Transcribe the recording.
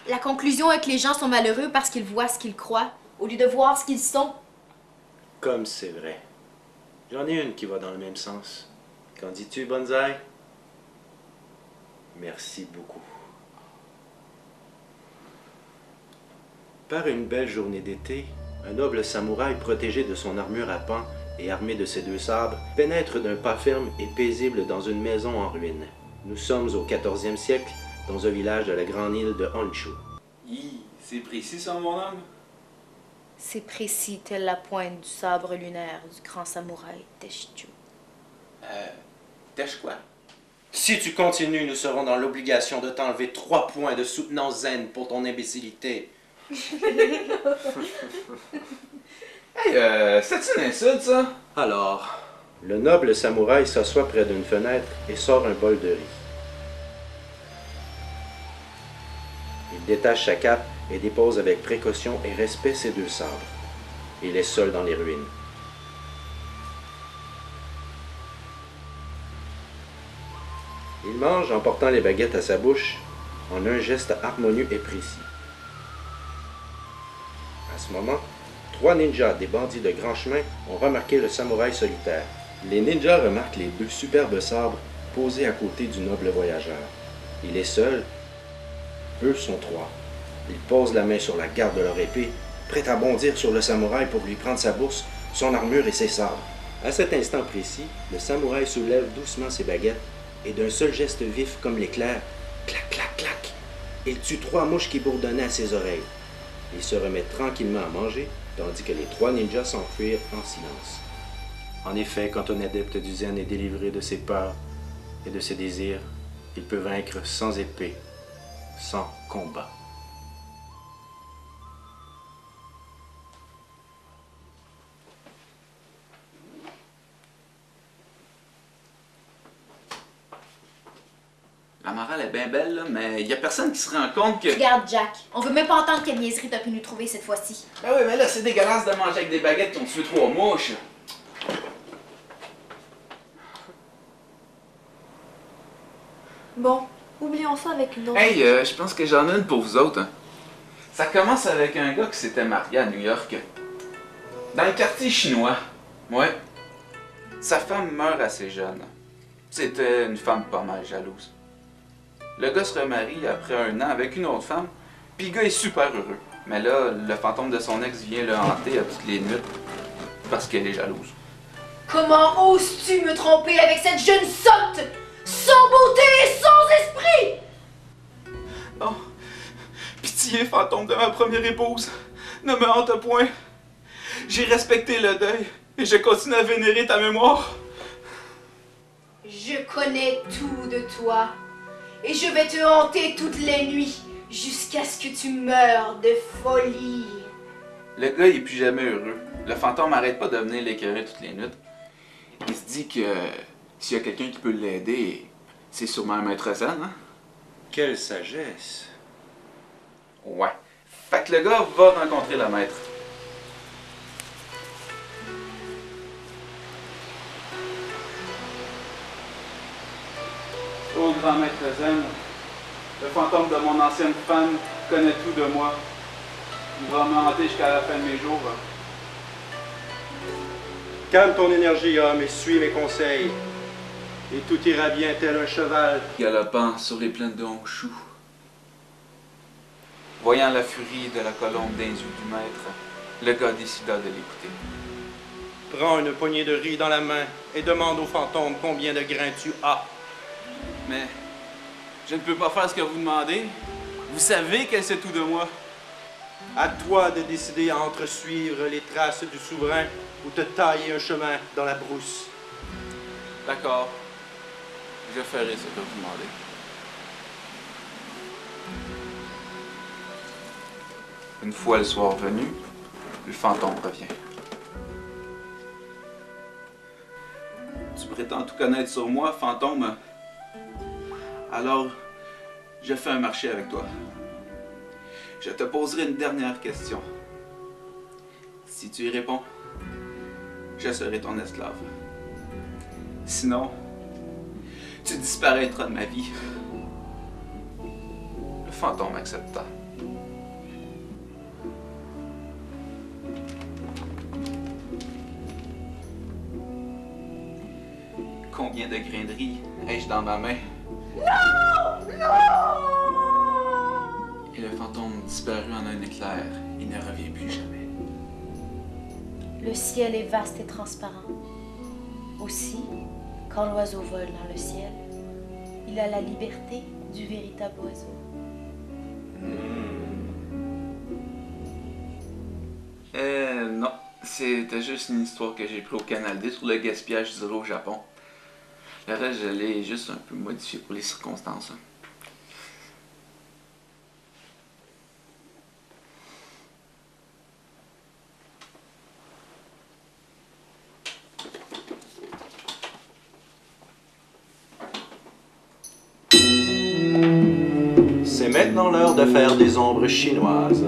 La conclusion est que les gens sont malheureux parce qu'ils voient ce qu'ils croient, au lieu de voir ce qu'ils sont. Comme c'est vrai. J'en ai une qui va dans le même sens. Qu'en dis-tu, Bonsaï? Merci beaucoup. Par une belle journée d'été, un noble samouraï protégé de son armure à pan et armé de ses 2 sabres pénètre d'un pas ferme et paisible dans une maison en ruine. Nous sommes au 14e siècle, dans un village de la grande île de Honshu. C'est précis ça, mon homme? C'est précis, telle la pointe du sabre lunaire du grand samouraï Teshichu. Tèche quoi? Si tu continues, nous serons dans l'obligation de t'enlever 3 points de soutenance zen pour ton imbécilité. Hey, c'est une insulte, ça? Alors, le noble samouraï s'assoit près d'une fenêtre et sort un bol de riz. Il détache sa cape et dépose avec précaution et respect ses 2 sabres. Il est seul dans les ruines. Il mange en portant les baguettes à sa bouche, en un geste harmonieux et précis. À ce moment, 3 ninjas, des bandits de grand chemin, ont remarqué le samouraï solitaire. Les ninjas remarquent les 2 superbes sabres posés à côté du noble voyageur. Il est seul, eux sont 3. Ils posent la main sur la garde de leur épée, prêts à bondir sur le samouraï pour lui prendre sa bourse, son armure et ses sabres. À cet instant précis, le samouraï soulève doucement ses baguettes et d'un seul geste vif comme l'éclair, clac, clac, clac, il tue 3 mouches qui bourdonnaient à ses oreilles. Il se remet tranquillement à manger, tandis que les 3 ninjas s'enfuirent en silence. En effet, quand un adepte du zen est délivré de ses peurs et de ses désirs, il peut vaincre sans épée, sans combat. La morale est bien belle, là, mais y a personne qui se rend compte que... Regarde, Jack, on veut même pas entendre quelle niaiserie t'as pu nous trouver cette fois-ci. Ben oui, mais là, c'est dégueulasse de manger avec des baguettes qui ont tué 3 mouches. Bon, oublions ça avec une autre. Hey, je pense que j'en ai une pour vous autres. Hein. Ça commence avec un gars qui s'était marié à New York. Dans le quartier chinois. Ouais. Sa femme meurt assez jeune. C'était une femme pas mal jalouse. Le gars se remarie après 1 an avec une autre femme, puis le gars est super heureux. Mais là, le fantôme de son ex vient le hanter à toutes les nuits parce qu'elle est jalouse. Comment oses-tu me tromper avec cette jeune sotte, sans beauté et sans esprit? Oh, pitié, fantôme de ma première épouse, ne me hante point. J'ai respecté le deuil et je continue à vénérer ta mémoire. Je connais tout de toi, et je vais te hanter toutes les nuits, jusqu'à ce que tu meures de folie. Le gars, il est plus jamais heureux. Le fantôme arrête pas de venir l'écœurer toutes les nuits. Il se dit que s'il y a quelqu'un qui peut l'aider, c'est sûrement un maître zen, hein? Quelle sagesse! Ouais. Fait que le gars va rencontrer le maître. Ô grand maître zen, le fantôme de mon ancienne femme connaît tout de moi. Il va me hanter jusqu'à la fin de mes jours. Calme ton énergie, homme, et suis mes conseils. Et tout ira bien tel un cheval. Galopant sur les plaines de Honshu. Voyant la furie de la colombe des yeux du maître, le gars décida de l'écouter. Prends une poignée de riz dans la main et demande au fantôme combien de grains tu as. Mais je ne peux pas faire ce que vous demandez. Vous savez qu'elle sait tout de moi. À toi de décider entre suivre les traces du souverain ou te tailler un chemin dans la brousse. D'accord. Je ferai ce que vous demandez. Une fois le soir venu, le fantôme revient. Tu prétends tout connaître sur moi, fantôme? Alors, je fais un marché avec toi. Je te poserai une dernière question. Si tu y réponds, je serai ton esclave. Sinon, tu disparaîtras de ma vie. Le fantôme accepta. combien de grains de riz ai-je dans ma main? Non! Non! Et le fantôme disparut en un éclair. Il ne revient plus jamais. Le ciel est vaste et transparent. Aussi, quand l'oiseau vole dans le ciel, il a la liberté du véritable oiseau. Non. C'était juste une histoire que j'ai pris au Canal D sur le gaspillage du riz au Japon. Le reste, je l'ai juste un peu modifié pour les circonstances. C'est maintenant l'heure de faire des ombres chinoises.